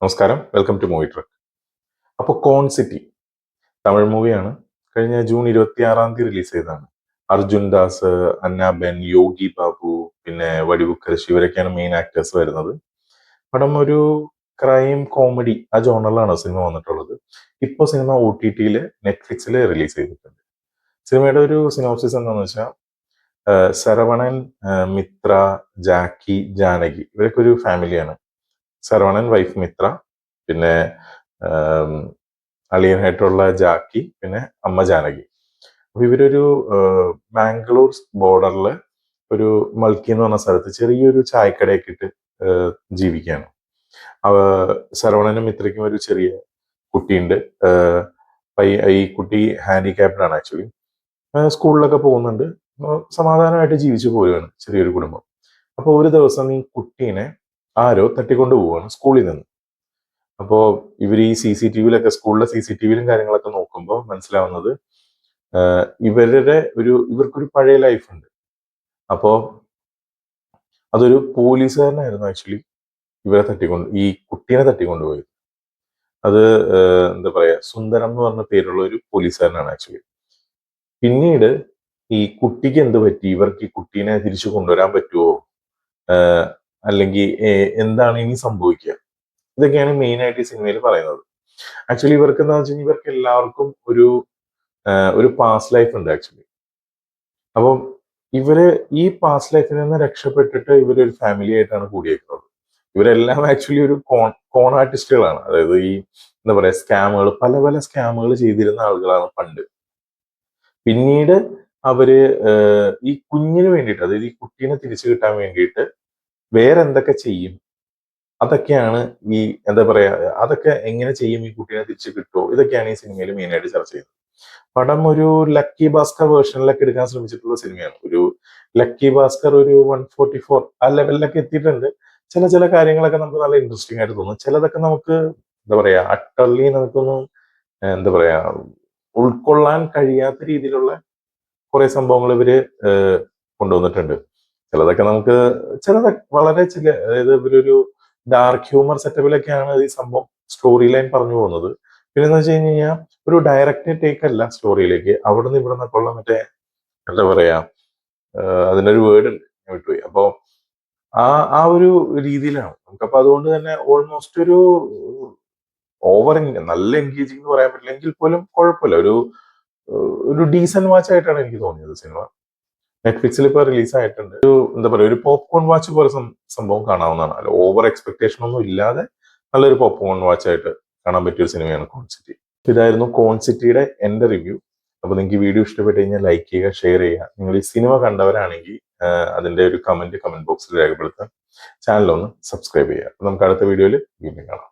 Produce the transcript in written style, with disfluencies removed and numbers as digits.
നമസ്കാരം, welcome to movie truck. അപ്പോൾ കോൺ city Tamil മൂവിയാണ്. കഴിഞ്ഞ ജൂൺ 26 റിലീസ് ചെയ്തതാണ്. അർജുൻ ദാസ്, അന്നാബെൻ, യോഗി ബാബു, പിന്നെ വടിവുക്കൽ ഇവരൊക്കെയാണ് മെയിൻ ആക്ടേഴ്സ് വരുന്നത്. പടം ഒരു ക്രൈം കോമഡി ആ ജോണറിലാണ് സിനിമ വന്നിട്ടുള്ളത്. ഇപ്പോൾ സിനിമ OTT നെറ്റ്ഫ്ലിക്സിൽ റിലീസ് ചെയ്തിട്ടുണ്ട്. സിനിമയുടെ ഒരു സിനോപ്സിസ് എന്താണെന്ന് വെച്ചാൽ, ശരവണൻ, മിത്ര, ജാക്കി, ജാനകി ഇവരൊക്കെ ഒരു ഫാമിലിയാണ്. ശരവണൻ, വൈഫ് മിത്ര, പിന്നെ അളിയനായിട്ടുള്ള ജാക്കി, പിന്നെ അമ്മ ജാനകി. അപ്പൊ ഇവരൊരു മാംഗ്ലൂർ ബോർഡറിൽ ഒരു മൽക്കി എന്ന് പറഞ്ഞ സ്ഥലത്ത് ചെറിയൊരു ചായക്കടയൊക്കെ ഇട്ട് ജീവിക്കുകയാണ്. ശരവണനും മിത്രയ്ക്കും ഒരു ചെറിയ കുട്ടിയുണ്ട്. ഈ കുട്ടി ഹാൻഡിക്യാപ്ഡ് ആണ് ആക്ച്വലി. സ്കൂളിലൊക്കെ പോകുന്നുണ്ട്. സമാധാനമായിട്ട് ജീവിച്ചു പോവുകയാണ് ചെറിയൊരു കുടുംബം. അപ്പോൾ ഒരു ദിവസം ഈ കുട്ടീനെ ആരോ തട്ടിക്കൊണ്ടു പോവുകയാണ് സ്കൂളിൽ നിന്ന്. അപ്പോൾ ഇവർ ഈ CCTVയിലൊക്കെ, സ്കൂളിലെ CCTVയിലും കാര്യങ്ങളൊക്കെ നോക്കുമ്പോൾ മനസ്സിലാവുന്നത് ഇവർക്കൊരു പഴയ ലൈഫ് ഉണ്ട്. അപ്പോൾ അതൊരു പോലീസുകാരനായിരുന്നു ആക്ച്വലി ഈ കുട്ടീനെ തട്ടിക്കൊണ്ടുപോയത്. അത് എന്താ പറയാ, സുന്ദരം എന്ന് പറഞ്ഞ പേരുള്ള ഒരു പോലീസുകാരനാണ് ആക്ച്വലി. പിന്നീട് ഈ കുട്ടിക്ക് എന്ത് പറ്റി, ഇവർക്ക് ഈ കുട്ടീനെ തിരിച്ചു കൊണ്ടുവരാൻ പറ്റുമോ, അല്ലെങ്കിൽ എന്താണ് ഇനി സംഭവിക്കുക, ഇതൊക്കെയാണ് മെയിൻ ആയിട്ട് ഈ സിനിമയിൽ പറയുന്നത്. ആക്ച്വലി ഇവർക്ക് എന്താ വെച്ച് കഴിഞ്ഞാൽ ഇവർക്ക് എല്ലാവർക്കും ഒരു പാസ്റ്റ് ലൈഫ് ഉണ്ട് ആക്ച്വലി. അപ്പം ഇവര് ഈ പാസ്റ്റ് ലൈഫിൽ നിന്ന് രക്ഷപ്പെട്ടിട്ട് ഇവരൊരു ഫാമിലി ആയിട്ടാണ് കൂടിയേക്കുന്നത്. ഇവരെല്ലാം ആക്ച്വലി ഒരു കോൺ ആർട്ടിസ്റ്റുകളാണ്. അതായത് ഈ എന്താ പറയാ, സ്കാമുകൾ, പല പല സ്കാമുകൾ ചെയ്തിരുന്ന ആളുകളാണ് പണ്ട്. പിന്നീട് അവര് ഈ കുഞ്ഞിന് വേണ്ടിയിട്ട്, അതായത് ഈ കുട്ടീനെ തിരിച്ചു കിട്ടാൻ വേണ്ടിയിട്ട് വേറെ എന്തൊക്കെ ചെയ്യും, അതൊക്കെയാണ് ഈ എന്താ പറയാ, അതൊക്കെ എങ്ങനെ ചെയ്യും, ഈ കുട്ടീനെ തിരിച്ചു കിട്ടുമോ, ഇതൊക്കെയാണ് ഈ സിനിമയിൽ മെയിനായിട്ട് ചർച്ച ചെയ്യുന്നത്. പടം ഒരു ലക്കി ഭാസ്കർ വേർഷനിലൊക്കെ എടുക്കാൻ ശ്രമിച്ചിട്ടുള്ള സിനിമയാണ്. ഒരു ലക്കി ഭാസ്കർ ഒരു 144 ആ ലെവലിലൊക്കെ എത്തിയിട്ടുണ്ട്. ചില കാര്യങ്ങളൊക്കെ നമുക്ക് നല്ല ഇൻട്രസ്റ്റിംഗ് ആയിട്ട് തോന്നും. ചിലതൊക്കെ നമുക്ക് എന്താ പറയാ, അട്ടർലി നമുക്കൊന്നും എന്താ പറയാ, ഉൾക്കൊള്ളാൻ കഴിയാത്ത രീതിയിലുള്ള കുറെ സംഭവങ്ങൾ ഇവര് കൊണ്ടുവന്നിട്ടുണ്ട്. ചിലതൊക്കെ വളരെ അതായത് ഇവരൊരു ഡാർക്ക് ഹ്യൂമർ സെറ്റപ്പിലൊക്കെയാണ് ഈ സംഭവം സ്റ്റോറി ലൈൻ പറഞ്ഞു പോകുന്നത്. പിന്നെ എന്ന് വെച്ച് കഴിഞ്ഞാൽ ഒരു ഡയറക്റ്റ് ടേക്ക് അല്ല സ്റ്റോറിയിലേക്ക്. അവിടെ നിന്ന് ഇവിടെ നിന്നൊക്കെ ഉള്ള മറ്റേ എന്താ പറയാ, അതിനൊരു വേർഡ് ഉണ്ട്, ഞാൻ വിട്ടുപോയി. അപ്പോ ആ ഒരു രീതിയിലാണ് നമുക്കപ്പോ. അതുകൊണ്ട് തന്നെ ഓൾമോസ്റ്റ് ഒരു നല്ല എൻഗേജിങ് എന്ന് പറയാൻ പറ്റില്ല, എങ്കിൽ പോലും കുഴപ്പമില്ല. ഒരു ഡീസന്റ് വാച്ച് ആയിട്ടാണ് എനിക്ക് തോന്നിയത് സിനിമ. നെറ്റ്ഫ്ലിക്സിൽ ഇപ്പോൾ റിലീസ് ആയിട്ടുണ്ട്. എന്താ പറയുക, ഒരു പോപ്കോൺ വാച്ച് പോലെ സംഭവം കാണാവുന്നതാണ്. അല്ല, ഓവർ എക്സ്പെക്ടേഷൻ ഒന്നും ഇല്ലാതെ നല്ലൊരു പോപ്കോൺ വാച്ച് ആയിട്ട് കാണാൻ പറ്റിയ ഒരു സിനിമയാണ് കോൺ സിറ്റി. ഇതായിരുന്നു കോൺ സിറ്റിയുടെ എന്റെ റിവ്യൂ. അപ്പോൾ നിങ്ങൾക്ക് ഈ വീഡിയോ ഇഷ്ടപ്പെട്ട് കഴിഞ്ഞാൽ ലൈക്ക് ചെയ്യുക, ഷെയർ ചെയ്യുക. നിങ്ങൾ ഈ സിനിമ കണ്ടവരാണെങ്കിൽ അതിന്റെ ഒരു കമന്റ് ബോക്സിൽ രേഖപ്പെടുത്താം. ചാനൽ ഒന്ന് സബ്സ്ക്രൈബ് ചെയ്യുക. അപ്പോൾ നമുക്ക് അടുത്ത വീഡിയോയിൽ വീണ്ടും കാണാം.